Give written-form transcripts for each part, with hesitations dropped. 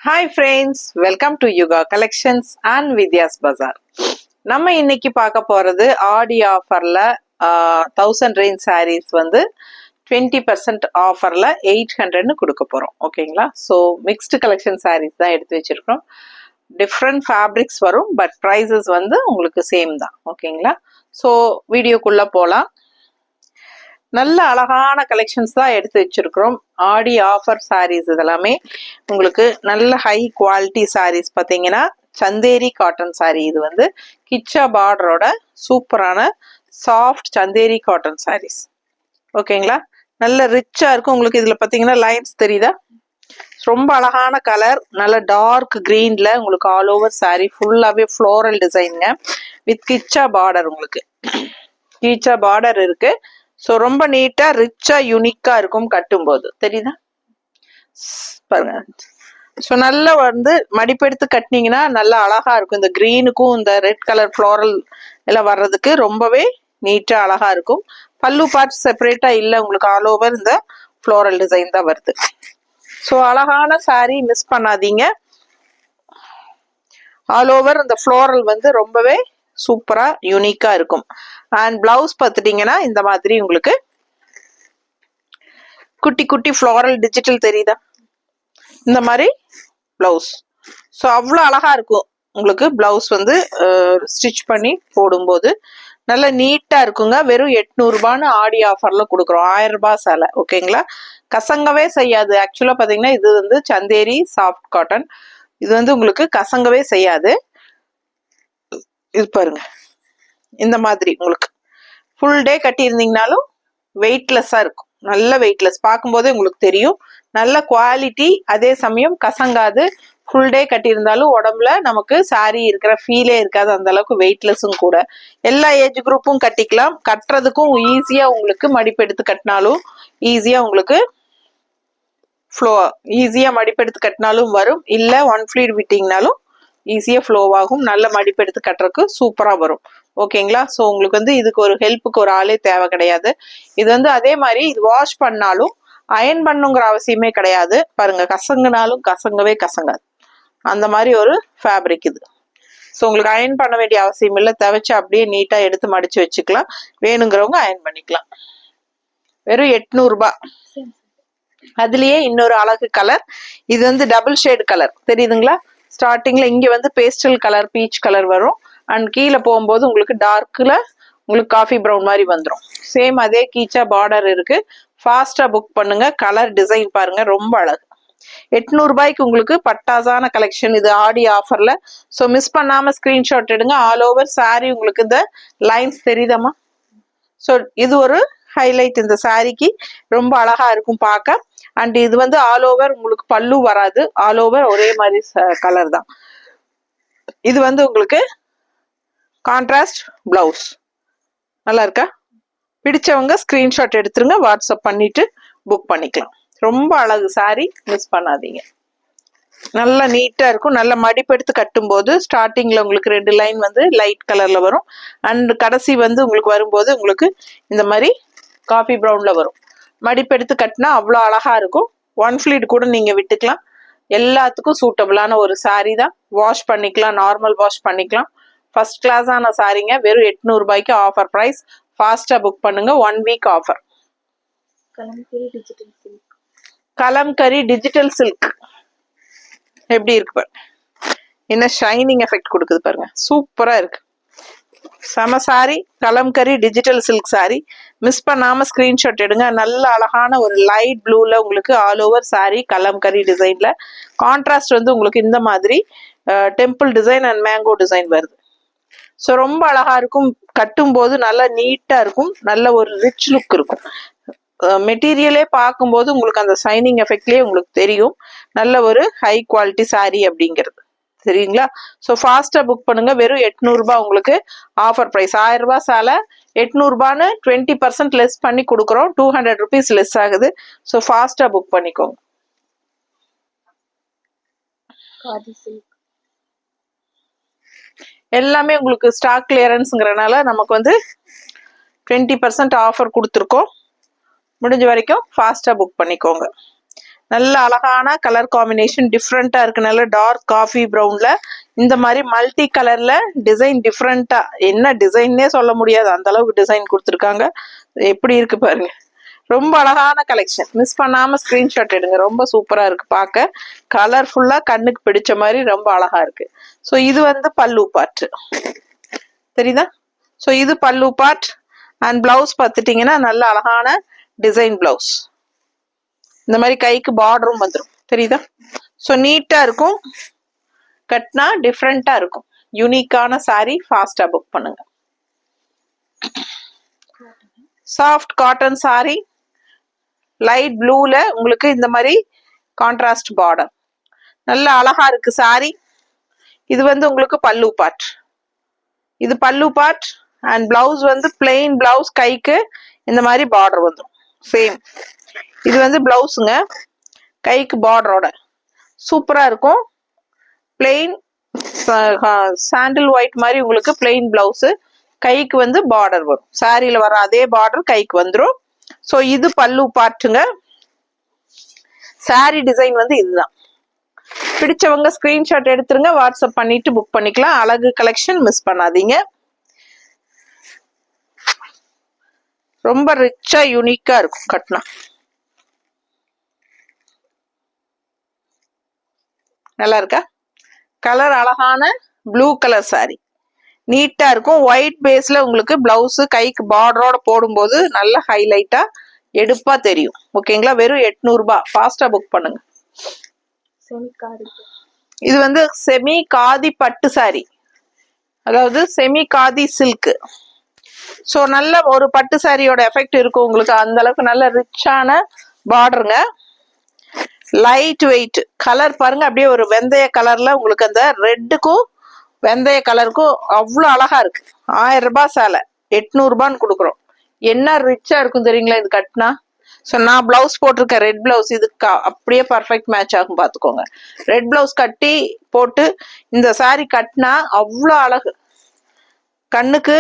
Hi friends, welcome to Yuga Collections and Vidya's Bazaar. நம்ம இன்னைக்கு பார்க்க போறது ஆடி ஆஃபர்ல 1000 range sarees வந்து 20% ஆஃபர்ல 800 கொடுக்க போறோம். ஓகேங்களா? ஸோ மிக்ஸ்டு கலெக்ஷன் sarees தான் எடுத்து வச்சிருக்கோம். டிஃப்ரெண்ட் ஃபேப்ரிக்ஸ் வரும், பட் ப்ரைஸஸ் வந்து உங்களுக்கு சேம் தான். ஓகேங்களா? ஸோ வீடியோக்குள்ள போகலாம். நல்ல அழகான கலெக்ஷன்ஸ் தான் எடுத்து வச்சிருக்கிறோம். ஆடி ஆஃபர் சாரீஸ் இதெல்லாமே உங்களுக்கு நல்ல ஹை குவாலிட்டி சாரீஸ். பார்த்தீங்கன்னா சந்தேரி காட்டன் சாரீ. இது வந்து கிச்சா பார்டரோட சூப்பரான சாஃப்ட் சந்தேரி காட்டன் சாரீஸ். ஓகேங்களா? நல்ல ரிச்சா இருக்கும். உங்களுக்கு இதுல பார்த்தீங்கன்னா லைன்ஸ் தெரியுதா? ரொம்ப அழகான கலர், நல்ல டார்க் கிரீன்ல உங்களுக்கு ஆல் ஓவர் சாரீ ஃபுல்லாவே ஃப்ளோரல் டிசைனுங்க வித் கிச்சா பார்டர். உங்களுக்கு கிச்சா பார்டர் இருக்கு. ஸோ ரொம்ப நீட்டா ரிச்சா யூனிக்கா இருக்கும் கட்டும்போது. தெரியுதா பாருங்க. ஸோ நல்லா வந்து மடிப்பெடுத்து கட்டினீங்கன்னா நல்லா அழகா இருக்கும். இந்த கிரீனுக்கும் இந்த ரெட் கலர் ஃப்ளோரல் எல்லாம் வர்றதுக்கு ரொம்பவே நீட்டா அழகா இருக்கும். பல்லு பார்ட் செப்பரேட்டா இல்லை, உங்களுக்கு ஆல் ஓவர் இந்த ஃப்ளோரல் டிசைன் தான் வருது. ஸோ அழகான சாரீ, மிஸ் பண்ணாதீங்க. ஆல் ஓவர் இந்த ஃப்ளோரல் வந்து ரொம்பவே சூப்பரா யூனிக்கா இருக்கும். அண்ட் பிளவுஸ் பார்த்துட்டீங்கன்னா இந்த மாதிரி உங்களுக்கு குட்டி குட்டி ஃப்ளோரல் டிஜிட்டல் தெரியுதா? இந்த மாதிரி பிளவுஸ். ஸோ அவ்வளோ அழகா இருக்கும். உங்களுக்கு பிளவுஸ் வந்து ஸ்டிச் பண்ணி போடும்போது நல்ல நீட்டா இருக்குங்க. வெறும் 800 ஆடி ஆஃபர்ல கொடுக்குறோம். 1000 ரூபாய் சேலை. ஓகேங்களா? கசங்கவே செய்யாது. ஆக்சுவலா பாத்தீங்கன்னா இது வந்து சந்தேரி சாஃப்ட் காட்டன். இது வந்து உங்களுக்கு கசங்கவே செய்யாது. இது பாருங்க, இந்த மாதிரி உங்களுக்கு ஃபுல் டே கட்டியிருந்தீங்கனாலும் வெயிட்லெஸ்ஸா இருக்கும். நல்ல வெயிட்லெஸ், பார்க்கும்போதே உங்களுக்கு தெரியும். நல்ல குவாலிட்டி, அதே சமயம் கசங்காது. ஃபுல் டே கட்டியிருந்தாலும் உடம்புல நமக்கு சாரி இருக்கிற ஃபீலே இருக்காது. அந்த அளவுக்கு வெயிட்லெஸ்ஸும் கூட. எல்லா ஏஜ் குரூப்பும் கட்டிக்கலாம். கட்டுறதுக்கும் ஈஸியா, உங்களுக்கு மடிப்பெடுத்து கட்டினாலும் ஈஸியா, உங்களுக்கு ஈஸியா மடிப்பெடுத்து கட்டினாலும் வரும். இல்ல ஒன் ஃபிளீட் விட்டீங்கனாலும் ஈஸியா ஃப்ளோ ஆகும். நல்ல மடிப்பெடுத்து கட்டுறதுக்கு சூப்பரா வரும். ஓகேங்களா? ஸோ உங்களுக்கு வந்து இதுக்கு ஒரு ஹெல்ப்புக்கு ஒரு ஆளே தேவை கிடையாது. இது வந்து அதே மாதிரி இது வாஷ் பண்ணாலும் அயன் பண்ணுங்கிற அவசியமே கிடையாது. பாருங்க, கசங்குனாலும் கசங்கவே கசங்காது. அந்த மாதிரி ஒரு ஃபேப்ரிக் இது. ஸோ உங்களுக்கு அயன் பண்ண வேண்டிய அவசியம் இல்லை. துவைச்சு அப்படியே நீட்டா எடுத்து மடிச்சு வச்சுக்கலாம். வேணுங்கிறவங்க அயன் பண்ணிக்கலாம். வெறும் 800 ரூபாய். அதுலயே இன்னொரு அழகு கலர். இது வந்து டபுள் ஷேட் கலர் தெரியுதுங்களா? ஸ்டார்டிங்ல இங்க வந்து பேஸ்டல் கலர், பீச் கலர் வரும். அண்ட் கீழே போகும்போது உங்களுக்கு டார்க்ல உங்களுக்கு காஃபி ப்ரௌன் மாதிரி வந்துடும். சேம் அதே கீச்சா பார்டர் இருக்கு. ஃபாஸ்டா புக் பண்ணுங்க. கலர் டிசைன் பாருங்க, ரொம்ப அழகு. 800 ரூபாய்க்கு உங்களுக்கு பட்டாசான கலெக்ஷன். இது ஆடி ஆஃபர்ல. ஸோ மிஸ் பண்ணாம ஸ்கிரீன்ஷாட் எடுங்க. ஆல் ஓவர் சாரி உங்களுக்கு இந்த லைன்ஸ் தெரியுதமா? ஸோ இது ஒரு ஹைலைட். இந்த சாரிக்கு ரொம்ப அழகா இருக்கும் பார்க்க. அண்ட் இது வந்து ஆல் ஓவர் உங்களுக்கு பல்லு வராது. ஆல் ஓவர் ஒரே மாதிரி கலர் தான். இது வந்து உங்களுக்கு கான்ட்ராஸ்ட் பிளவுஸ். நல்லா இருக்கா? பிடிச்சவங்க ஸ்கிரீன்ஷாட் எடுத்துருங்க. வாட்ஸ்அப் பண்ணிட்டு புக் பண்ணிக்கலாம். ரொம்ப அழகு சாரி, மிஸ் பண்ணாதீங்க. நல்லா நீட்டா இருக்கும். நல்ல மடிப்பெடுத்து கட்டும் போது ஸ்டார்டிங்ல உங்களுக்கு 2 லைன் வந்து லைட் கலர்ல வரும். அண்ட் கடைசி வந்து உங்களுக்கு வரும்போது உங்களுக்கு இந்த மாதிரி காஃபி ப்ரௌன்ல வரும். மடிப்பெடுத்து கட்டினா அவ்வளோ அழகா இருக்கும். ஒன் ஃபிளீட் கூட நீங்க விட்டுக்கலாம். எல்லாத்துக்கும் சூட்டபிளான ஒரு சாரி தான். வாஷ் பண்ணிக்கலாம், நார்மல் வாஷ் பண்ணிக்கலாம். ஃபர்ஸ்ட் கிளாஸான சாரிங்க. வெறும் 800 ரூபாய்க்கு ஆஃபர் பிரைஸ். ஃபாஸ்டா புக் பண்ணுங்க. 1 week offer. Kalamkari digital silk எப்படி இருக்கு பாருங்க. என்ன ஷைனிங் எஃபெக்ட் கொடுக்குது பாருங்க. சூப்பரா இருக்கு. செம sorry. Kalamkari digital silk sari. Miss பண்ணாம ஸ்கிரீன்ஷாட் எடுங்க. நல்ல அழகான ஒரு லைட் ப்ளூல உங்களுக்கு ஆல் ஓவர் சாரி கலம்கரி டிசைன்ல. கான்ட்ராஸ்ட் வந்து உங்களுக்கு இந்த மாதிரி temple design and mango design வருது. ஸோ ரொம்ப அழகா இருக்கும். கட்டும் போது நல்லா நீட்டா இருக்கும். நல்ல ஒரு ரிச் லுக் இருக்கும். மெட்டீரியலே பார்க்கும்போது உங்களுக்கு அந்த ஷைனிங் எஃபெக்ட்லயே உங்களுக்கு தெரியும் நல்ல ஒரு ஹை குவாலிட்டி சாரி அப்படிங்கிறது. சரிங்களா? ஸோ ஃபாஸ்டா புக் பண்ணுங்க. வெறும் 800 ரூபாய் உங்களுக்கு ஆஃபர் பிரைஸ். 1000 ரூபாய் சாலை 800 ரூபான்னு 20% லெஸ் பண்ணி கொடுக்குறோம். 200 rupees லெஸ் ஆகுது. ஸோ ஃபாஸ்டா புக் பண்ணிக்கோங்க. எல்லாமே உங்களுக்கு ஸ்டாக் கிளியரன்ஸ்ங்கிறனால நமக்கு வந்து 20% ஆஃபர் கொடுத்துருக்கோம். முடிஞ்ச வரைக்கும் ஃபாஸ்டா புக் பண்ணிக்கோங்க. நல்ல அழகான கலர் காம்பினேஷன், டிஃப்ரெண்டா இருக்கு. நல்ல டார்க் காஃபி ப்ரௌன்ல இந்த மாதிரி மல்டி கலர்ல டிசைன் டிஃப்ரெண்டா, என்ன டிசைன்னே சொல்ல முடியாது, அந்த அளவுக்கு டிசைன் கொடுத்துருக்காங்க. எப்படி இருக்கு பாருங்க, ரொம்ப அழகான கலெக்ஷன். மிஸ் பண்ணாம ஸ்கிரீன்ஷாட் எடுங்க. ரொம்ப சூப்பரா இருக்கு பார்க்க, கலர்ஃபுல்லா கண்ணுக்கு பிடிச்ச மாதிரி ரொம்ப அழகா இருக்கு. ஸோ இது வந்து பல்லு பார்ட், தெரியுதா? ஸோ இது பல்லு பார்ட். அண்ட் பிளவுஸ் பார்த்துட்டீங்கன்னா நல்ல அழகான டிசைன் பிளவுஸ். இந்த மாதிரி கைக்கு பார்டரும் வந்துடும், தெரியுதா? ஸோ நீட்டா இருக்கும், கட்னா டிஃப்ரெண்டா இருக்கும். யூனிக்கான சாரி, ஃபாஸ்டா புக் பண்ணுங்க. சாஃப்ட் காட்டன் சாரி, லைட் ப்ளூல உங்களுக்கு இந்த மாதிரி கான்ட்ராஸ்ட் பார்டர், நல்ல அழகா இருக்கு சாரி. இது வந்து உங்களுக்கு பல்லு பார்ட், இது பல்லு பார்ட். அண்ட் பிளவுஸ் வந்து பிளெயின் பிளவுஸ், கைக்கு இந்த மாதிரி பார்டர் வந்துடும் சேம். இது வந்து பிளவுஸுங்க, கைக்கு பார்டரோட சூப்பரா இருக்கும். பிளெயின் சாண்டில் ஒயிட் மாதிரி உங்களுக்கு பிளெயின் பிளவுஸ், கைக்கு வந்து பார்டர் வரும். சாரியில வர அதே பார்டர் கைக்கு வந்துடும். ஸோ இது பல்லு பார்ட்டுங்க. சாரி டிசைன் வந்து இதுதான். பிடிச்சவங்க ஸ்கிரீன்ஷாட் எடுத்துருங்க, வாட்ஸ்அப் பண்ணிட்டு புக் பண்ணிக்கலாம். அழகு கலெக்ஷன் மிஸ் பண்ணாதீங்க. ரொம்ப ரிச்சா யூனிக்கா இருக்கும் கட்னா. நல்லா இருக்கா? கலர் அழகான ப்ளூ கலர் சாரி, நீட்டா இருக்கும். ஒயிட் பேஸ்ல உங்களுக்கு பிளவுஸ் கைக்கு பார்டரோட போடும்போது நல்ல ஹைலைட்டா எடுப்பா தெரியும். ஓகேங்களா? வெறும் 800 ரூபாய். ஃபாஸ்டா புக் பண்ணுங்க. இது வந்து செமி காதி பட்டு சாரி, அதாவது செமி காதி சில்க். ஸோ நல்ல ஒரு பட்டு சாரியோட எஃபெக்ட் இருக்கும் உங்களுக்கு. அந்த அளவுக்கு நல்ல ரிச்சான பார்டருங்க, லைட் வெயிட். கலர் பாருங்க, அப்படியே ஒரு வெந்தய கலர்ல உங்களுக்கு அந்த ரெட்டுக்கும் வெந்தய கலருக்கும் அவ்வளோ அழகா இருக்கு. 1000 ரூபாய் சேலை 800 ரூபான்னு கொடுக்குறோம். என்ன ரிச்சா இருக்கும் தெரியுங்களா இது கட்னா? ஸோ நான் பிளவுஸ் போட்டிருக்கேன், ரெட் பிளவுஸ். இதுக்கு அப்படியே பர்ஃபெக்ட் மேட்ச் ஆகும் பார்த்துக்கோங்க. ரெட் பிளவுஸ் கட்டி போட்டு இந்த சாரி கட்டினா அவ்வளோ அழகு, கண்ணுக்கு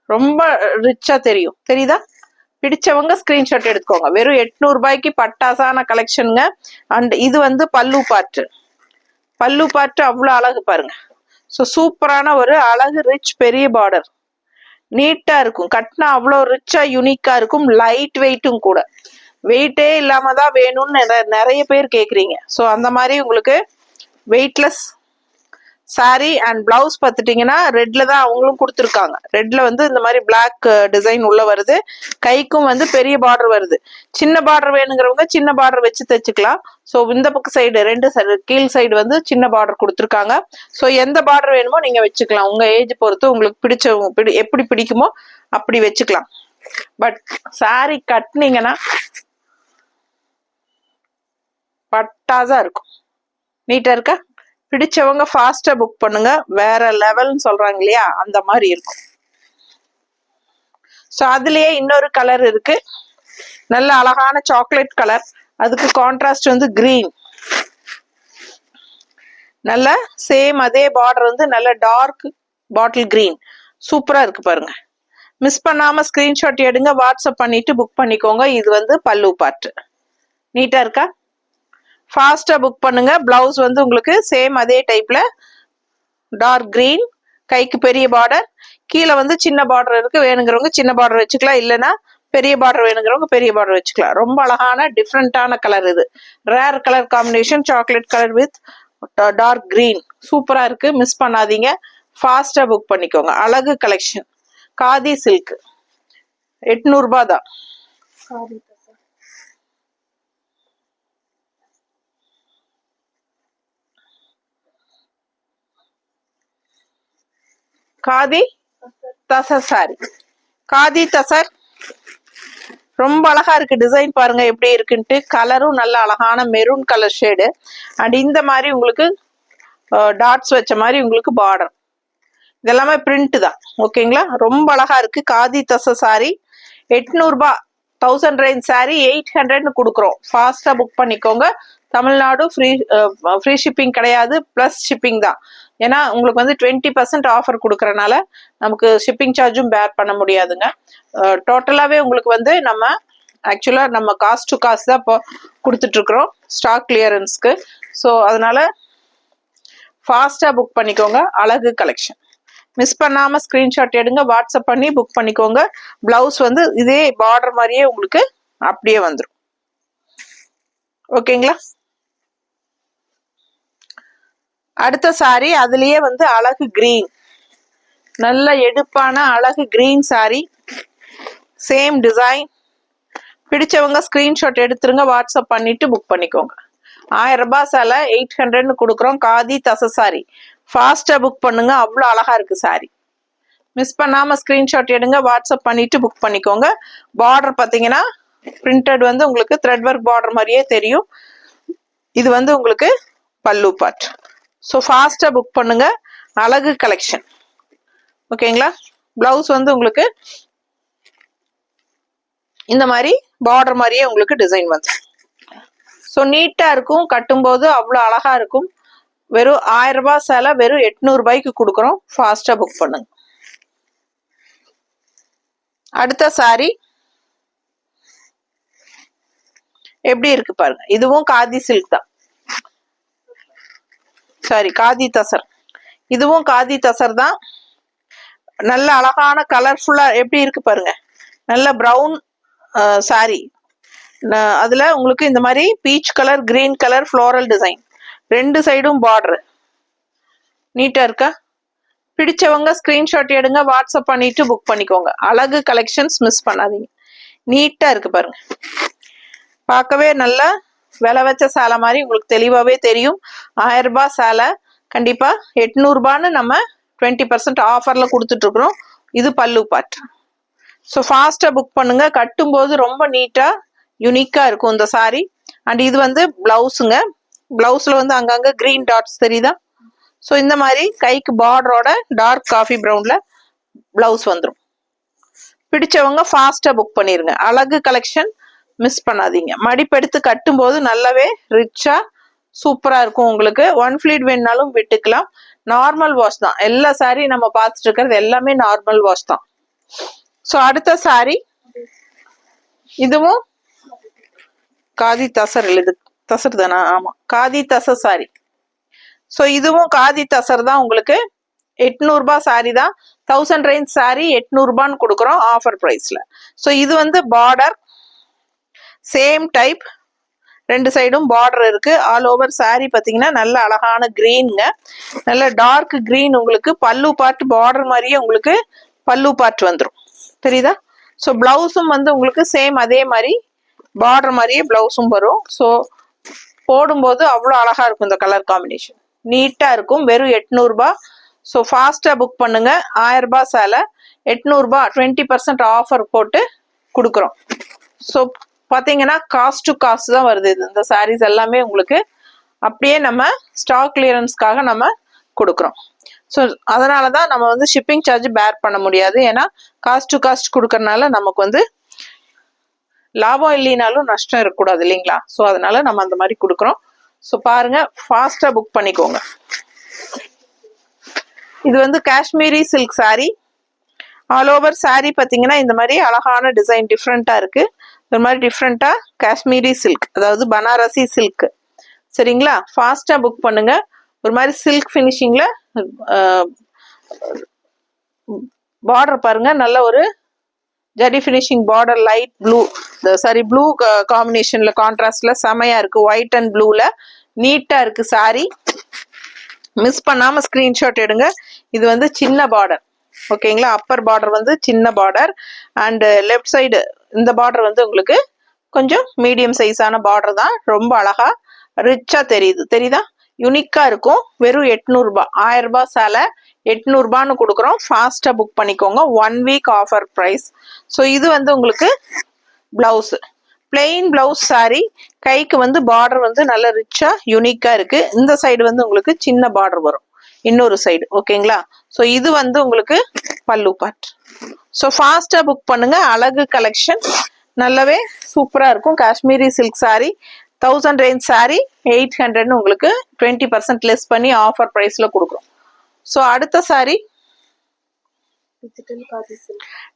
ரொம்ப ரிச்சா தெரியும். தெரியுதா? பிடிச்சவங்க ஸ்கிரீன்ஷாட் எடுத்துக்கோங்க. வெறும் 800 ரூபாய்க்கு பட்டாசான கலெக்ஷனுங்க. அண்ட் இது வந்து பல்லு பார்ட். பல்லு பார்ட் அவ்வளோ அழகு பாருங்க. ஸோ சூப்பரான ஒரு அழகு ரிச் பெரிய பார்டர், நீட்டா இருக்கும். கட்னா அவ்வளோ ரிச்சா யூனிக்கா இருக்கும். லைட் வெயிட்டும் கூட, வெயிட்டே இல்லாம தான் வேணும்னு நிறைய பேர் கேட்குறீங்க. ஸோ அந்த மாதிரி உங்களுக்கு வெயிட்லெஸ் சாரி. அண்ட் பிளவுஸ் பார்த்துட்டீங்கன்னா ரெட்ல தான் அவங்களும் கொடுத்துருக்காங்க. ரெட்ல வந்து இந்த மாதிரி பிளாக் டிசைன் உள்ள வருது. கைக்கும் வந்து பெரிய பார்டர் வருது. சின்ன பார்டர் வேணுங்கிறவங்க சின்ன பார்டர் வச்சு தைச்சுக்கலாம். ஸோ இந்த பக்கம் சைடு ரெண்டு சைடு, கீழ் சைடு வந்து சின்ன பார்டர் கொடுத்துருக்காங்க. ஸோ எந்த பார்டர் வேணுமோ நீங்க வச்சுக்கலாம். உங்க ஏஜ் பொறுத்து உங்களுக்கு பிடிச்சவங்க எப்படி பிடிக்குமோ அப்படி வச்சுக்கலாம். பட் சாரி கட்டினீங்கன்னா பட்டாசா இருக்கும். நீட்டா இருக்கா? பிடிச்சவங்க ஃபாஸ்டா புக் பண்ணுங்க. வேற லெவல்னு சொல்றாங்க இல்லையா, அந்த மாதிரி இருக்கும். ஸோ அதுலயே இன்னொரு கலர் இருக்கு, நல்ல அழகான சாக்லேட் கலர். அதுக்கு கான்ட்ராஸ்ட் வந்து கிரீன். நல்ல சேம் அதே பார்டர் வந்து நல்ல டார்க் பாட்டில் கிரீன். சூப்பரா இருக்கு பாருங்க. மிஸ் பண்ணாம ஸ்கிரீன்ஷாட் எடுங்க, வாட்ஸ்அப் பண்ணிட்டு புக் பண்ணிக்கோங்க. இது வந்து பல்லு பார்ட். நீட்டா இருக்கா? ஃபாஸ்டா புக் பண்ணுங்க. பிளவுஸ் வந்து உங்களுக்கு சேம் அதே டைப்ல டார்க் கிரீன், கைக்கு பெரிய பார்டர், கீழே வந்து சின்ன பார்டர் இருக்கு. வேணுங்கிறவங்க சின்ன பார்டர் வச்சுக்கலாம், இல்லைன்னா பெரிய பார்டர் வேணுங்கிறவங்க பெரிய பார்டர் வச்சுக்கலாம். ரொம்ப அழகான டிஃப்ரெண்டான கலர். இது rare colour combination, chocolate colour with dark green. சூப்பரா இருக்கு, மிஸ் பண்ணாதீங்க. ஃபாஸ்டா புக் பண்ணிக்கோங்க. அழகு கலெக்ஷன், காதி சில்க், 800 ரூபாய் தான். காதி தசர் சாரி, காதி தசர் ரொம்ப அழகா இருக்கு. டிசைன் பாருங்க எப்படி இருக்குன்ட்டு. கலரும் நல்ல அழகான மெரூன் கலர் ஷேடு. அண்ட் இந்த மாதிரி உங்களுக்கு டாட்ஸ் வச்ச மாதிரி உங்களுக்கு பார்டர். இதெல்லாமே பிரிண்ட் தான். ஓகேங்களா? ரொம்ப அழகா இருக்கு. காதி தசர் சாரி 800 ரூபாய். 1000 ரேஞ்ச் சாரி 800ன்னு கொடுக்குறோம். ஃபாஸ்டா புக் பண்ணிக்கோங்க. தமிழ்நாடு ஃப்ரீ ஷிப்பிங் கிடையாது, பிளஸ் ஷிப்பிங் தான். ஏன்னா உங்களுக்கு வந்து 20% ஆஃபர் கொடுக்கறனால நமக்கு ஷிப்பிங் சார்ஜும் பேர் பண்ண முடியாதுங்க. டோட்டலாவே உங்களுக்கு வந்து நம்ம ஆக்சுவலா நம்ம காஸ்ட் டு காஸ்ட் தான் இப்போ கொடுத்துட்டு இருக்கிறோம் ஸ்டாக் கிளியரன்ஸ்க்கு. ஸோ அதனால ஃபாஸ்டா புக் பண்ணிக்கோங்க. அழகு கலெக்ஷன் மிஸ் பண்ணாம ஸ்கிரீன்ஷாட் எடுங்க, வாட்ஸ்அப் பண்ணி புக் பண்ணிக்கோங்க. பிளவுஸ் வந்து இதே பார்டர் மாதிரியே உங்களுக்கு அப்படியே வந்துடும். ஓகேங்களா? அடுத்த சாரி அதுலயே வந்து அழகு கிரீன், நல்ல எடுப்பான அழகு கிரீன் சாரி, சேம் டிசைன். பிடிச்சவங்க ஸ்கிரீன்ஷாட் எடுத்துருங்க, வாட்ஸ்அப் பண்ணிட்டு புக் பண்ணிக்கோங்க. 1000 ரூபாய் சேலை 800 கொடுக்குறோம். காதி தச சாரி. ஃபாஸ்டா புக் பண்ணுங்க, அவ்வளோ அழகா இருக்கு சாரி. மிஸ் பண்ணாம ஸ்கிரீன்ஷாட் எடுங்க, வாட்ஸ்அப் பண்ணிட்டு புக் பண்ணிக்கோங்க. பார்டர் பார்த்தீங்கன்னா பிரிண்டட் வந்து உங்களுக்கு த்ரெட் ஒர்க் பார்டர் மாதிரியே தெரியும். இது வந்து உங்களுக்கு பல்லு பார்ட். ஸோ ஃபாஸ்டா புக் பண்ணுங்க. அழகு கலெக்ஷன். ஓகேங்களா? பிளவுஸ் வந்து உங்களுக்கு இந்த மாதிரி பார்டர் மாதிரியே உங்களுக்கு டிசைன் வந்து ஸோ நீட்டா இருக்கும். கட்டும்போது அவ்வளோ அழகா இருக்கும். வெறும் 1000 ரூபாய் சேலை வெறும் 800 ரூபாய்க்கு கொடுக்குறோம். ஃபாஸ்டா புக் பண்ணுங்க. அடுத்த சாரி எப்படி இருக்கு பாருங்க. இதுவும் காதி சில்க் தான், சாரி காதி தசர். இதுவும் காதி தசர் தான். நல்ல அழகான கலர்ஃபுல்லா எப்படி இருக்கு பாருங்க. நல்ல பிரவுன் சாரி, அதுல உங்களுக்கு இந்த மாதிரி peach colour green colour floral design, 2 சைடும் பார்டர். நீட்டா இருக்கா? பிடிச்சவங்க ஸ்கிரீன்ஷாட் எடுங்க, வாட்ஸ்அப் பண்ணிட்டு புக் பண்ணிக்கோங்க. அழகு கலெக்ஷன்ஸ் மிஸ் பண்ணாதீங்க. நீட்டா இருக்கு பாருங்க. பார்க்கவே நல்ல விலை வச்ச சேலை மாதிரி உங்களுக்கு தெளிவாவே தெரியும். 1000 ரூபாய் சேலை கண்டிப்பா 800 ரூபான்னு நம்ம 20% ஆஃபர்ல கொடுத்துட்டு இருக்கிறோம். இது பல்லு பார்ட். ஸோ ஃபாஸ்டா புக் பண்ணுங்க. கட்டும்போது ரொம்ப நீட்டா யூனிக்கா இருக்கும் இந்த சாரி. அண்ட் இது வந்து பிளவுஸுங்க. பிளவுஸ்ல வந்து அங்கங்க கிரீன் டாட்ஸ் தெரியுதா? ஸோ இந்த மாதிரி கைக்கு பார்டரோட டார்க் காஃபி ப்ரௌன்ல பிளவுஸ் வந்துடும். பிடிச்சவங்க ஃபாஸ்டா புக் பண்ணிருங்க. அழகு கலெக்ஷன் மிஸ் பண்ணாதீங்க. மடிப்பெடுத்து கட்டும்போது நல்லாவே ரிச்சா சூப்பரா இருக்கும். உங்களுக்கு 1 ஃபிளீட் வேணுனாலும் விட்டுக்கலாம். நார்மல் வாஷ் தான். எல்லா சாரி நம்ம பார்த்துட்டு இருக்கிறது எல்லாமே நார்மல் வாஷ் தான். ஸோ அடுத்த சாரி இதுவும் காதி தசர். இது தசர் தானா? ஆமா, காதி தசர் சாரி. ஸோ இதுவும் காதி தசர் தான். உங்களுக்கு 800 ரூபாய் சாரி தான். 1000 ரேஞ்ச் சாரி 800 ரூபான்னு கொடுக்குறோம் ஆஃபர் பிரைஸ்ல. ஸோ இது வந்து பார்டர் சேம் டைப், 2 சைடும் பார்டர் இருக்கு. ஆல் ஓவர் சாரி பார்த்தீங்கன்னா நல்ல அழகான கிரீனுங்க, நல்ல டார்க் கிரீன். உங்களுக்கு பல்லு பார்ட் பார்டர் மாதிரியே உங்களுக்கு பல்லு பார்ட் வந்துடும். தெரியுதா? ஸோ பிளவுஸும் வந்து உங்களுக்கு சேம் அதே மாதிரி பார்டர் மாதிரியே பிளவுஸும் வரும். ஸோ போடும்போது அவ்வளோ அழகா இருக்கும். இந்த கலர் காம்பினேஷன் நீட்டா இருக்கும். வெறும் 800 ரூபாய். ஸோ ஃபாஸ்டா புக் பண்ணுங்க. 1000 ரூபாய் சேலை 800 ரூபாய் 20% ஆஃபர் போட்டு கொடுக்குறோம். ஸோ பார்த்தீங்கன்னா காஸ்ட் டு காஸ்ட் தான் வருது. இந்த சாரீஸ் எல்லாமே உங்களுக்கு அப்படியே நம்ம ஸ்டாக் கிளியரன்ஸ்க்காக நம்ம கொடுக்குறோம். ஸோ அதனால தான் நம்ம வந்து ஷிப்பிங் சார்ஜ் பேர் பண்ண முடியாது. ஏன்னா காஸ்ட் டு காஸ்ட் கொடுக்கறனால நமக்கு வந்து லாபம் இல்லைனாலும் நஷ்டம் இருக்கக்கூடாது இல்லைங்களா? ஸோ அதனால நம்ம அந்த மாதிரி கொடுக்குறோம். ஸோ பாருங்க, ஃபாஸ்டா புக் பண்ணிக்கோங்க. இது வந்து Kashmiri silk sorry. All over sorry பார்த்தீங்கன்னா இந்த மாதிரி அழகான டிசைன் டிஃப்ரெண்டா இருக்கு. இந்த மாதிரி டிஃப்ரெண்டா காஷ்மீரி சில்க், அதாவது பனாரசி சில்க். சரிங்களா? ஃபாஸ்டா புக் பண்ணுங்க. ஒரு மாதிரி சில்க் ஃபினிஷிங்ல பார்டர் பாருங்க. நல்ல ஒரு zari finishing border, light blue, sari blue காம்பினேஷன்ல கான்ட்ராஸ்ட்ல செமையா இருக்கு. ஒயிட் அண்ட் ப்ளூல நீட்டா இருக்கு சாரி. மிஸ் பண்ணாம ஸ்கிரீன்ஷாட் எடுங்க. இது வந்து சின்ன பார்டர். ஓகேங்களா? அப்பர் பார்டர் வந்து சின்ன பார்டர் அண்ட் லெஃப்ட் சைடு இந்த பார்டர் வந்து உங்களுக்கு கொஞ்சம் மீடியம் சைஸான பார்டர் தான். ரொம்ப அழகா ரிச்சா தெரியுதா? யூனிக்கா இருக்கும். வெறும் 800 ரூபாய். 1000 ரூபாய் சேலை 800 ரூபான்னு கொடுக்குறோம். ஃபாஸ்டா புக் பண்ணிக்கோங்க. 1 வீக் ஆஃபர் பிரைஸ். ஸோ இது வந்து உங்களுக்கு பிளவுஸ், பிளெயின் பிளவுஸ் சாரி. கைக்கு வந்து பார்டர் வந்து நல்ல ரிச்சா யூனிக்கா இருக்கு. இந்த சைடு வந்து உங்களுக்கு சின்ன பார்டர் வரும் இன்னொரு சைடு. ஓகேங்களா? ஸோ இது வந்து உங்களுக்கு பல்லு பார்ட். ஸோ ஃபாஸ்டா புக் பண்ணுங்க. அழகு கலெக்ஷன் நல்லாவே சூப்பரா இருக்கும். Kashmiri silk sorry 1000 range sorry 800 உங்களுக்கு 20% லெஸ் பண்ணி ஆஃபர் பிரைஸ்ல கொடுக்குறோம். ஸோ அடுத்த sorry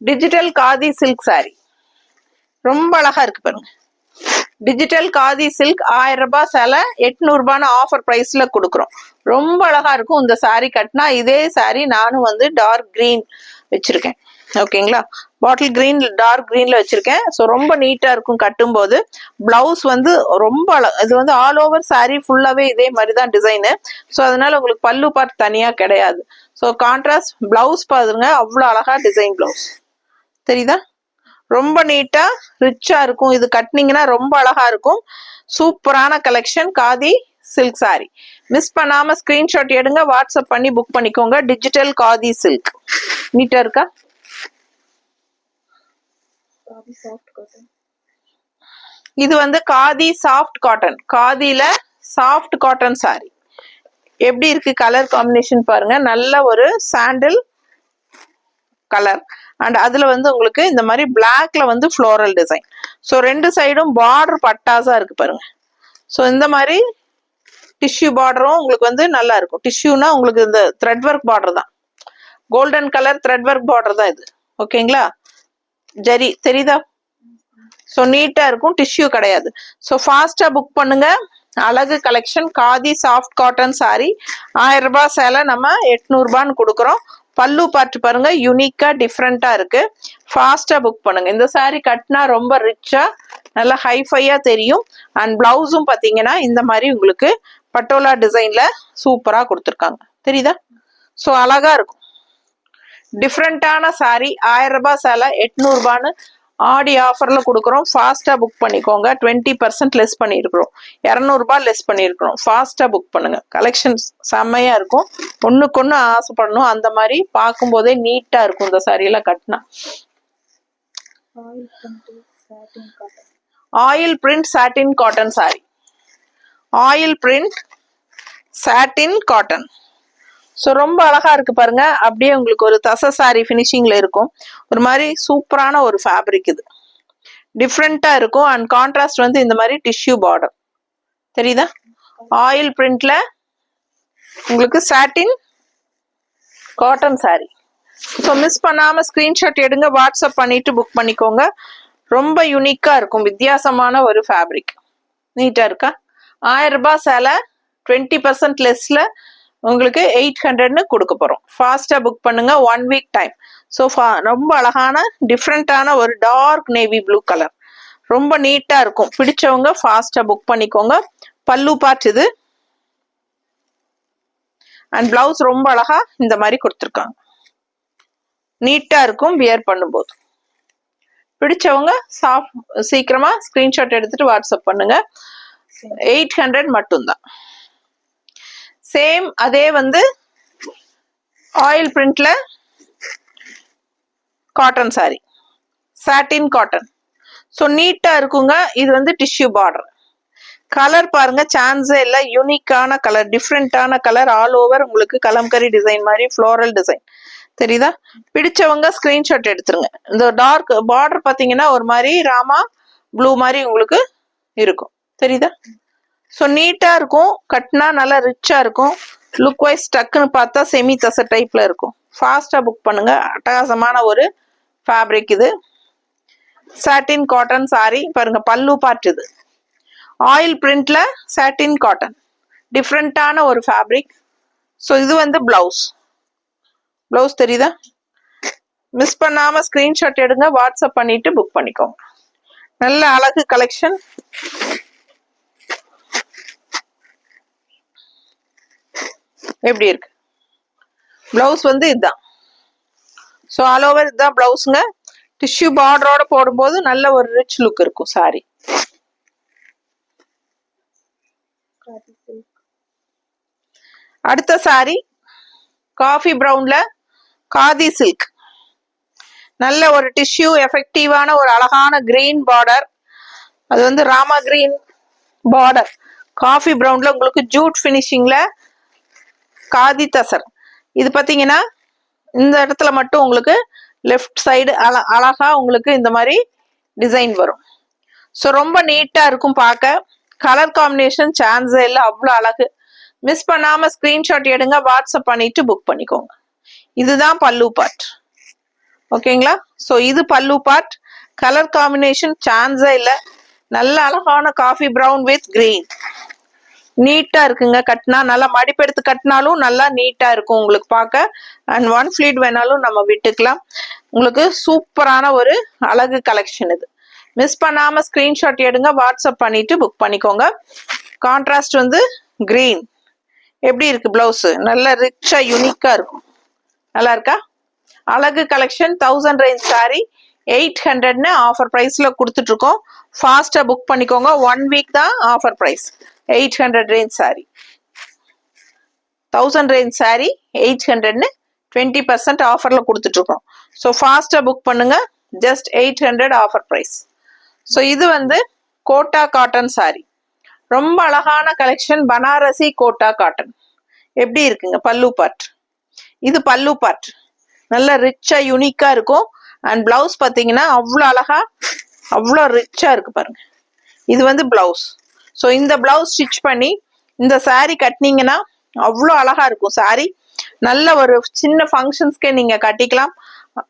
digital khadi silk sorry. ரொம்ப அழகா இருக்கு பாருங்க. டிஜிட்டல் காதி சில்க் 1000 ரூபாய் சேலை 800 ரூபான்னு ஆஃபர் பிரைஸ்ல கொடுக்குறோம். ரொம்ப அழகா இருக்கும் இந்த சாரி கட்டினா. இதே சாரி நானும் வந்து டார்க் கிரீன் வச்சிருக்கேன். ஓகேங்களா, பாட்டில் கிரீன் டார்க் கிரீன்ல வச்சிருக்கேன். ஸோ ரொம்ப நீட்டா இருக்கும் கட்டும் போது. பிளவுஸ் வந்து ரொம்ப இது வந்து ஆல் ஓவர் சாரி ஃபுல்லாவே இதே மாதிரி தான் டிசைனு. ஸோ அதனால உங்களுக்கு பல்லு பார்ட் தனியா கிடையாது. ஸோ கான்ட்ராஸ்ட் பிளவுஸ் பாருங்க, அவ்வளோ அழகா டிசைன் பிளவுஸ் தெரியுதா, ரொம்ப நீட்டா ரிச்சா இருக்கும். இது கட்டினீங்கன்னா ரொம்ப அழகா இருக்கும். சூப்பரான collection khadi silk sari. Miss பண்ணாம ஸ்கிரீன்ஷாட் எடுங்க, வாட்ஸ்அப் பண்ணி புக் பண்ணிக்கோங்க. டிஜிட்டல் காதி சில்க் நீட்டா இருக்கா. இது வந்து காதி சாஃப்ட் காட்டன். காதியில சாஃப்ட் காட்டன் சாரி எப்படி இருக்கு கலர் காம்பினேஷன் பாருங்க. நல்ல ஒரு சாண்டில் கலர் அண்ட் அதுல வந்து உங்களுக்கு இந்த மாதிரி பிளாக்ல வந்து ஃப்ளோரல் டிசைன். ஸோ ரெண்டு சைடும் பார்டர் பட்டாசா இருக்கு பாருங்க. ஸோ இந்த மாதிரி டிஷ்யூ பார்டரும் உங்களுக்கு வந்து நல்லா இருக்கும். டிஷ்யூனா உங்களுக்கு இந்த த்ரெட் ஒர்க் பார்டர் தான், golden colour thread work border தான் இது. ஓகேங்களா, ஜரி தெரியுதா. ஸோ நீட்டா இருக்கும், டிஷ்யூ கிடையாது. ஸோ ஃபாஸ்டா புக் பண்ணுங்க. அழகு collection khadi soft cotton sorry 1000 ரூபாய் சேலை நம்ம 800 ரூபான்னு கொடுக்குறோம். பல்லு பார்த்து பாருங்க, யூனிக்கா டிஃப்ரெண்டா இருக்கு. ஃபாஸ்டா புக் பண்ணுங்க. இந்த சாரி கட்டினா ரொம்ப ரிச்சா நல்லா ஹைஃபையா தெரியும். அண்ட் பிளவுஸும் பாத்தீங்கன்னா இந்த மாதிரி உங்களுக்கு பட்டோலா டிசைன்ல சூப்பரா கொடுத்துருக்காங்க தெரியுதா. ஸோ அழகா இருக்கும், டிஃப்ரெண்டான சாரி. 1000 ரூபாய் சேலை 800 ரூபான்னு ஆடி ஆஃபர்ல கொடுக்குறோம். ஃபாஸ்டா புக் பண்ணிக்கோங்க. 20% லெஸ் பண்ணியிருக்கிறோம், 200 ரூபாய் லெஸ் பண்ணியிருக்கிறோம். ஃபாஸ்டா புக் பண்ணுங்க. கலெக்ஷன்ஸ் செம்மையா இருக்கும். ஒண்ணுக்கு ஒண்ணு ஆசைப்படணும். அந்த மாதிரி பார்க்கும் போதே நீட்டா இருக்கும் இந்த சாரியெல்லாம் கட்டினா. ஆயில் பிரிண்ட் சாட்டின் காட்டன் சாரி. ஆயில் பிரிண்ட் சாட்டின் காட்டன். ஸோ ரொம்ப அழகா இருக்கு பாருங்க. அப்படியே உங்களுக்கு ஒரு தசை சாரி ஃபினிஷிங்ல இருக்கும். ஒரு மாதிரி சூப்பரான ஒரு ஃபேப்ரிக் இது, டிஃப்ரெண்டா இருக்கும். அண்ட் கான்ட்ராஸ்ட் வந்து இந்த மாதிரி டிஷ்யூ பார்டர் தெரியுதா. ஆயில் பிரிண்ட்ல உங்களுக்கு சாட்டின் காட்டன் சாரி. ஸோ மிஸ் பண்ணாம ஸ்கிரீன்ஷாட் எடுங்க, வாட்ஸ்அப் பண்ணிட்டு புக் பண்ணிக்கோங்க. ரொம்ப யூனிக்கா இருக்கும், வித்தியாசமான ஒரு ஃபேப்ரிக். நீட்டா இருக்கா. 1000 ரூபாய் சேலை 20% லெஸ்ல உங்களுக்கு 800ன்னு கொடுக்க போறோம். ஃபாஸ்டா புக் பண்ணுங்க, 1 வீக் டைம். ஸோ ரொம்ப அழகான டிஃப்ரெண்டான ஒரு டார்க் நேவி ப்ளூ கலர், ரொம்ப நீட்டா இருக்கும். பிடிச்சவங்க ஃபாஸ்டா புக் பண்ணிக்கோங்க. பல்லு பார்ட் இது. அண்ட் பிளவுஸ் ரொம்ப அழகா இந்த மாதிரி கொடுத்துருக்காங்க, நீட்டா இருக்கும் வியர் பண்ணும்போது. பிடிச்சவங்க சீக்கிரமா ஸ்கிரீன்ஷாட் எடுத்துட்டு வாட்ஸ்அப் பண்ணுங்க. 800 மட்டும்தான். சேம் அதே வந்து ஆயில் பிரிண்ட்ல காட்டன் சாரி, சாட்டின் காட்டன். ஸோ நீட்டா இருக்குங்க. இது வந்து டிஷ்யூ பார்டர். கலர் பாருங்க, சான்ஸே இல்லை. யூனிக்கான கலர், டிஃப்ரெண்டான கலர். ஆல் ஓவர் உங்களுக்கு கலம்கரி டிசைன் மாதிரி ஃப்ளோரல் டிசைன் தெரியுதா. பிடிச்சவங்க ஸ்கிரீன்ஷாட் எடுத்துருங்க. இந்த டார்க் பார்டர் பாத்தீங்கன்னா ஒரு மாதிரி ராமா ப்ளூ மாதிரி உங்களுக்கு இருக்கும் தெரியுதா. ஸோ நீட்டா இருக்கும், கட்டினா நல்லா ரிச்சா இருக்கும். லுக் வைஸ் டக்குன்னு பார்த்தா செமி தசை டைப்ல இருக்கும். ஃபாஸ்டா புக் பண்ணுங்க. அட்டகாசமான ஒரு ஃபேப்ரிக் இது. சாட்டின் காட்டன் சாரி பாருங்க. பல்லு பார்ட் இது. ஆயில் பிரிண்ட்ல சாட்டின் காட்டன், டிஃப்ரெண்டான ஒரு ஃபேப்ரிக். ஸோ இது வந்து பிளவுஸ். பிளவுஸ் தெரியுதா. மிஸ் பண்ணாம ஸ்கிரீன்ஷாட் எடுங்க, வாட்ஸ்அப் பண்ணிட்டு புக் பண்ணிக்கோங்க. நல்ல அழகு கலெக்ஷன். எப்படி இருக்கு பிளவுஸ் வந்து இதுதான். ஸோ ஆல் ஓவர் இதுதான் பிளவுஸுங்க. டிஷ்யூ பார்டரோட போடும்போது நல்ல ஒரு ரிச் லுக் இருக்கும் சாரி. அடுத்த சாரி காஃபி பிரவுன்ல காதி சில்க். நல்ல ஒரு டிஷ்யூ எஃபெக்டிவான ஒரு அழகான கிரீன் பார்டர். அது வந்து ராமா கிரீன் பார்டர். காஃபி பிரவுன்ல உங்களுக்கு ஜூட் ஃபினிஷிங்ல காதி தசர். இது பாத்தீங்கன்னா இந்த இடத்துல மட்டும் உங்களுக்கு லெஃப்ட் சைடு அழகா உங்களுக்கு இந்த மாதிரி டிசைன் வரும். ஸோ ரொம்ப நீட்டா இருக்கும் பார்க்க. கலர் காம்பினேஷன் சான்ஸே இல்லை, அவ்வளோ அழகு. மிஸ் பண்ணாம ஸ்கிரீன்ஷாட் எடுங்க, வாட்ஸ்அப் பண்ணிட்டு புக் பண்ணிக்கோங்க. இதுதான் பல்லு பார்ட். ஓகேங்களா. ஸோ இது பல்லு பார்ட். கலர் காம்பினேஷன் சான்ஸே இல்லை. நல்ல அழகான காஃபி ப்ரௌன் வித் கிரீன். நீட்டா இருக்குங்க. கட்டினா நல்லா மடிப்பெடுத்து கட்டினாலும் நல்லா நீட்டா இருக்கும் உங்களுக்கு பார்க்க. அண்ட் ஒன் ஃபிளீட் வேணாலும் நம்ம விட்டுக்கலாம். உங்களுக்கு சூப்பரான ஒரு அழகு கலெக்ஷன் இது. மிஸ் பண்ணாம ஸ்கிரீன்ஷாட் எடுங்க, வாட்ஸ்அப் பண்ணிட்டு புக் பண்ணிக்கோங்க. கான்ட்ராஸ்ட் வந்து கிரீன். எப்படி இருக்கு பிளவுஸ்? நல்ல ரிச்சா யூனிக்கா இருக்கும். நல்லா இருக்கா? அழகு கலெக்ஷன் 1000 ரேஞ்ச் சாரி 800ன்னு ஆஃபர் பிரைஸ்ல கொடுத்துட்டு இருக்கோம். ஃபாஸ்டா புக் பண்ணிக்கோங்க. 1 வீக் தான் offer price. 800 range sari, 1000 range sari 800ன்னு 20% ஆஃபர்ல கொடுத்துட்டு இருக்கோம். ஸோ ஃபாஸ்டா புக் பண்ணுங்க. Just 800 offer price. ஸோ இது வந்து கோட்டா காட்டன் சாரி. ரொம்ப அழகான கலெக்ஷன். Banarasi quota cotton. எப்படி இருக்குங்க பல்லு பார்ட்? இது பல்லு பார்ட். நல்ல ரிச்சா யூனிக்கா இருக்கும். அண்ட் பிளவுஸ் பார்த்தீங்கன்னா அவ்வளோ அழகா அவ்வளோ ரிச்சா இருக்கு பாருங்க. இது வந்து பிளவுஸ். ஸோ இந்த பிளவுஸ் ஸ்டிச் பண்ணி இந்த சாரி கட்டினீங்கன்னா அவ்வளோ அழகா இருக்கும் சாரி. நல்ல ஒரு சின்ன ஃபங்க்ஷன்ஸ்க்கே நீங்க கட்டிக்கலாம்.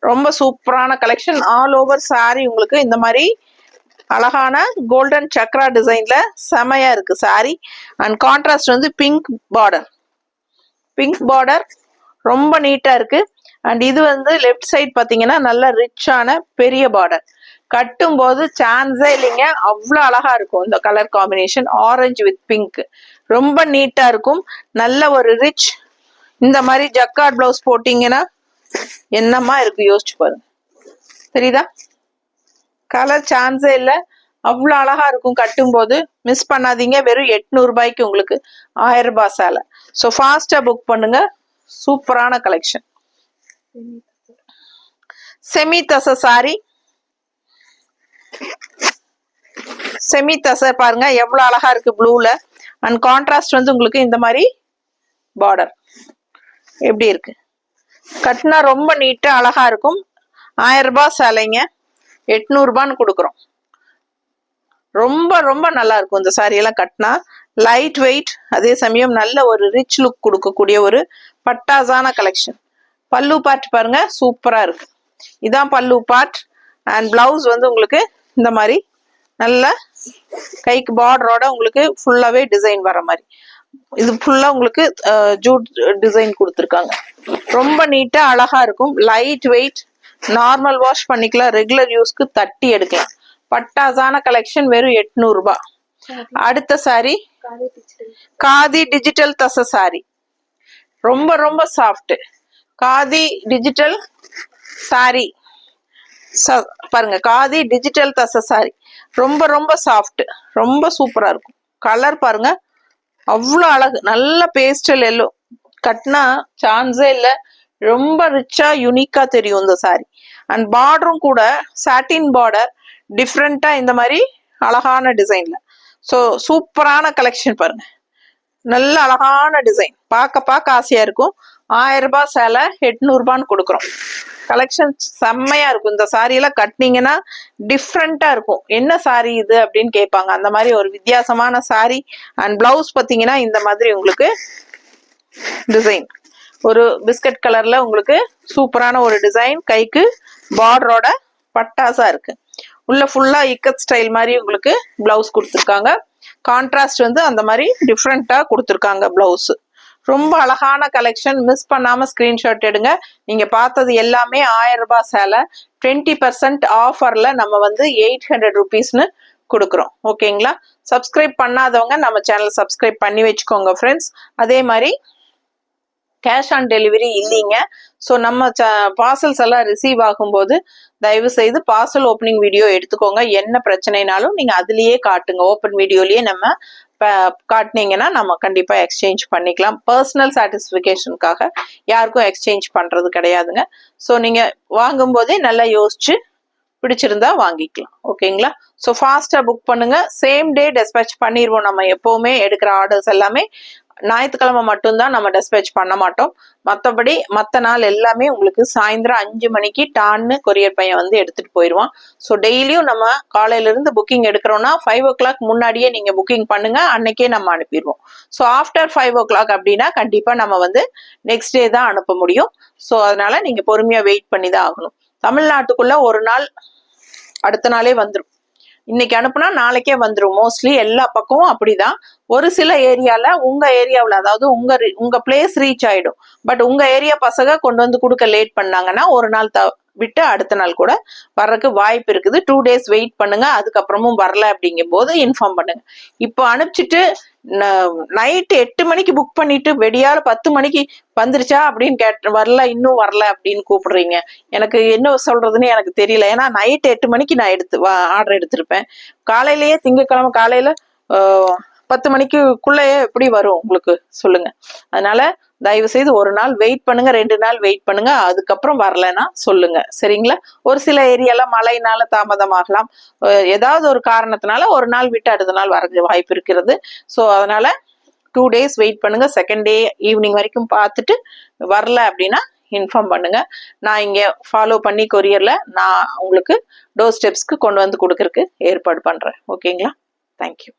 ரொம்ப சூப்பரான கலெக்ஷன். ஆல் ஓவர் சாரி உங்களுக்கு இந்த மாதிரி அழகான கோல்டன் சக்ரா டிசைன்ல செமையா இருக்கு சாரி. அண்ட் கான்ட்ராஸ்ட் வந்து பிங்க் பார்டர். பிங்க் பார்டர் ரொம்ப நீட்டா இருக்கு. அண்ட் இது வந்து லெஃப்ட் சைட் பாத்தீங்கன்னா நல்ல ரிச்சான பெரிய பார்டர். கட்டும் போது சான்ஸே இல்லைங்க. அவ்வளோ அழகா இருக்கும் இந்த colour combination. Orange with pink ரொம்ப நீட்டா இருக்கும். நல்ல ஒரு ரிச். இந்த மாதிரி ஜக்கார்ட் பிளவுஸ் போட்டீங்கன்னா என்னமா இருக்கு யோசிச்சு பாருங்க. தெரியுதா? கலர் சான்ஸே இல்லை. அவ்வளோ அழகா இருக்கும் கட்டும் போது. மிஸ் பண்ணாதீங்க. வெறும் 800 ரூபாய்க்கு உங்களுக்கு 1000 ரூபாய் சேலை. ஸோ ஃபாஸ்டா புக் பண்ணுங்க. சூப்பரான கலெக்ஷன். செமி தசை சாரி. செமி தசை பாருங்க எவ்வளவு அழகா இருக்கு ப்ளூல. அண்ட் கான்ட்ராஸ்ட் வந்து உங்களுக்கு இந்த மாதிரி பார்டர். எப்படி இருக்கு? கட்டினா ரொம்ப நீட்டா அழகா இருக்கும். 1000 ரூபாய் சேலைங்க. 800 ரூபான்னு கொடுக்குறோம். ரொம்ப ரொம்ப நல்லா இருக்கும் இந்த சாரி எல்லாம் கட்டினா. லைட் வெயிட், அதே சமயம் நல்ல ஒரு ரிச் லுக் கொடுக்கக்கூடிய ஒரு பட்டாசான கலெக்ஷன். பல்லு பார்ட் பாருங்க சூப்பரா இருக்கு. இதான் பல்லு பார்ட். அண்ட் பிளவுஸ் வந்து உங்களுக்கு இந்த மாதிரி நல்ல கைக்கு பார்டரோட உங்களுக்கு ஃபுல்லாவே டிசைன் வர மாதிரி. இது ஃபுல்லா உங்களுக்கு ஜூட் டிசைன் கொடுத்துருக்காங்க. ரொம்ப நீட்டா அழகா இருக்கும். லைட் வெயிட், நார்மல் வாஷ் பண்ணிக்கலாம், ரெகுலர் யூஸ்க்கு தட்டி எடுக்கலாம். பட்டாசான கலெக்ஷன். வெறும் 800 ரூபாய். அடுத்த சாரி காதி டிஜிட்டல் தசை சாரி. ரொம்ப ரொம்ப சாஃப்ட் காதி டிஜிட்டல் சாரி. பாருங்க காதி டிஜிட்டல் தசை சாரி. ரொம்ப ரொம்ப சாஃப்ட், ரொம்ப சூப்பரா இருக்கும். கலர் பாருங்க அவ்வளோ அழகு. நல்ல பேஸ்டல் எல்லோ. கட்டினா சான்ஸே இல்லை. ரொம்ப ரிச்சா யூனிக்கா தெரியும் இந்த சாரி. அண்ட் பார்டரும் கூட சாட்டின் பார்டர். டிஃப்ரெண்டா இந்த மாதிரி அழகான டிசைன்ல. ஸோ சூப்பரான கலெக்ஷன் பாருங்க. நல்ல அழகான டிசைன். பார்க்க ஆசையா இருக்கும். 1000 ரூபாய் சேலை 800 ரூபான்னு கொடுக்குறோம். கலெக்ஷன் செம்மையா இருக்கும். இந்த சாரி எல்லாம் கட்டினீங்கன்னா டிஃப்ரெண்டா இருக்கும். என்ன சாரி இது அப்படின்னு கேட்பாங்க. அந்த மாதிரி ஒரு வித்தியாசமான சாரி. அண்ட் பிளவுஸ் பார்த்தீங்கன்னா இந்த மாதிரி உங்களுக்கு டிசைன் ஒரு பிஸ்கட் கலர்ல உங்களுக்கு சூப்பரான ஒரு டிசைன். கைக்கு பார்டரோட பட்டாசா இருக்கு. உள்ள ஃபுல்லா இக்கத் ஸ்டைல் மாதிரி உங்களுக்கு பிளவுஸ் கொடுத்துருக்காங்க. கான்ட்ராஸ்ட் வந்து அந்த மாதிரி டிஃப்ரெண்டா கொடுத்துருக்காங்க பிளவுஸ். ரொம்ப அழகான கலெக்ஷன். மிஸ் பண்ணாம ஸ்கிரீன்ஷாட் எடுங்க. நீங்க பார்த்தது எல்லாமே 1000 ரூபாய் சேலை. 20% ஆஃபர்ல நம்ம வந்து 800 ருபீஸ்னு கொடுக்குறோம். ஓகேங்களா? சப்ஸ்கிரைப் பண்ணாதவங்க நம்ம சேனல் சப்ஸ்கிரைப் பண்ணி வச்சுக்கோங்க ஃப்ரெண்ட்ஸ். அதே மாதிரி கேஷ் ஆன் டெலிவரி இல்லைங்க. ஸோ நம்ம பார்சல்ஸ் எல்லாம் ரிசீவ் ஆகும்போது தயவு செய்து பார்சல் ஓப்பனிங் வீடியோ எடுத்துக்கோங்க. என்ன பிரச்சனைனாலும் நீங்க அதுலயே காட்டுங்க. ஓப்பன் வீடியோலயே நம்ம காட்டினீங்கன்னா நம்ம கண்டிப்பா எக்ஸ்சேஞ்ச் பண்ணிக்கலாம். பர்சனல் சாட்டிஸ்பிகேஷனுக்காக யாருக்கும் எக்ஸ்சேஞ்ச் பண்றது கிடையாதுங்க. ஸோ நீங்க வாங்கும் போதே நல்லா யோசிச்சு பிடிச்சிருந்தா வாங்கிக்கலாம். ஓகேங்களா? ஸோ ஃபாஸ்டா புக் பண்ணுங்க. சேம் டே டெஸ்பேச் பண்ணிடுவோம். நம்ம எப்பவுமே எடுக்கிற ஆர்டர்ஸ் எல்லாமே ஞாயிற்றுக்கிழமை மட்டும்தான் நம்ம டெஸ்பேச் பண்ண மாட்டோம். மற்றபடி மற்ற நாள் எல்லாமே உங்களுக்கு சாயந்தரம் 5 மணிக்கு டான்னு கொரியர் பையன் வந்து எடுத்துட்டு போயிடுவான். ஸோ டெய்லியும் நம்ம காலையில இருந்து புக்கிங் எடுக்கிறோம்னா 5 o'clock முன்னாடியே நீங்க புக்கிங் பண்ணுங்க. அன்னைக்கே நம்ம அனுப்பிடுவோம். ஸோ ஆஃப்டர் 5 o'clock அப்படின்னா கண்டிப்பா நம்ம வந்து நெக்ஸ்ட் டே தான் அனுப்ப முடியும். ஸோ அதனால நீங்க பொறுமையா வெயிட் பண்ணி தான் ஆகணும். தமிழ்நாட்டுக்குள்ள ஒரு நாள் அடுத்த நாளே வந்துடும். இன்னைக்கு அனுப்புனா நாளைக்கே வந்துடும். மோஸ்ட்லி எல்லா பக்கமும் அப்படிதான். ஒரு சில ஏரியால உங்க ஏரியாவில், அதாவது உங்க பிளேஸ் ரீச் ஆயிடும். பட் உங்க ஏரியா பசங்க கொண்டு வந்து கொடுக்க லேட் பண்ணாங்கன்னா ஒரு நாள் விட்டு அடுத்த நாள் கூட வர்றதுக்கு வாய்ப்பு இருக்குது. 2 days வெயிட் பண்ணுங்க. அதுக்கப்புறமும் வரல அப்படிங்கும் போது இன்ஃபார்ம் பண்ணுங்க. இப்போ அனுப்பிச்சிட்டு நைட்டு 8 மணிக்கு புக் பண்ணிட்டு வெடியால 10 மணிக்கு வந்துருச்சா அப்படின்னு வரல, இன்னும் வரல அப்படின்னு கூப்பிடுறீங்க. எனக்கு என்ன சொல்றதுன்னு எனக்கு தெரியல. ஏன்னா நைட் 8 மணிக்கு நான் ஆர்டர் எடுத்திருப்பேன். காலையிலேயே திங்கட்கிழமை காலையில 10 மணிக்குள்ளேயே எப்படி வரும் உங்களுக்கு சொல்லுங்க. அதனால தயவு செய்து ஒரு நாள் வெயிட் பண்ணுங்க, 2 நாள் வெயிட் பண்ணுங்க. அதுக்கப்புறம் வரலன்னா சொல்லுங்க, சரிங்களா? ஒரு சில ஏரியால மழைனால தாமதமாகலாம். ஏதாவது ஒரு காரணத்தினால ஒரு நாள் விட்டு அடுத்த நாள் வர வாய்ப்பு இருக்கிறது. ஸோ அதனால 2 days வெயிட் பண்ணுங்க. செகண்ட் டே ஈவினிங் வரைக்கும் பார்த்துட்டு வரல அப்படின்னா இன்ஃபார்ம் பண்ணுங்க. நான் இங்க ஃபாலோ பண்ணி கொரியர்ல நான் உங்களுக்கு டோர் ஸ்டெப்ஸ்க்கு கொண்டு வந்து கொடுக்கறதுக்கு ஏற்பாடு பண்றேன். ஓகேங்களா? தேங்க்யூ.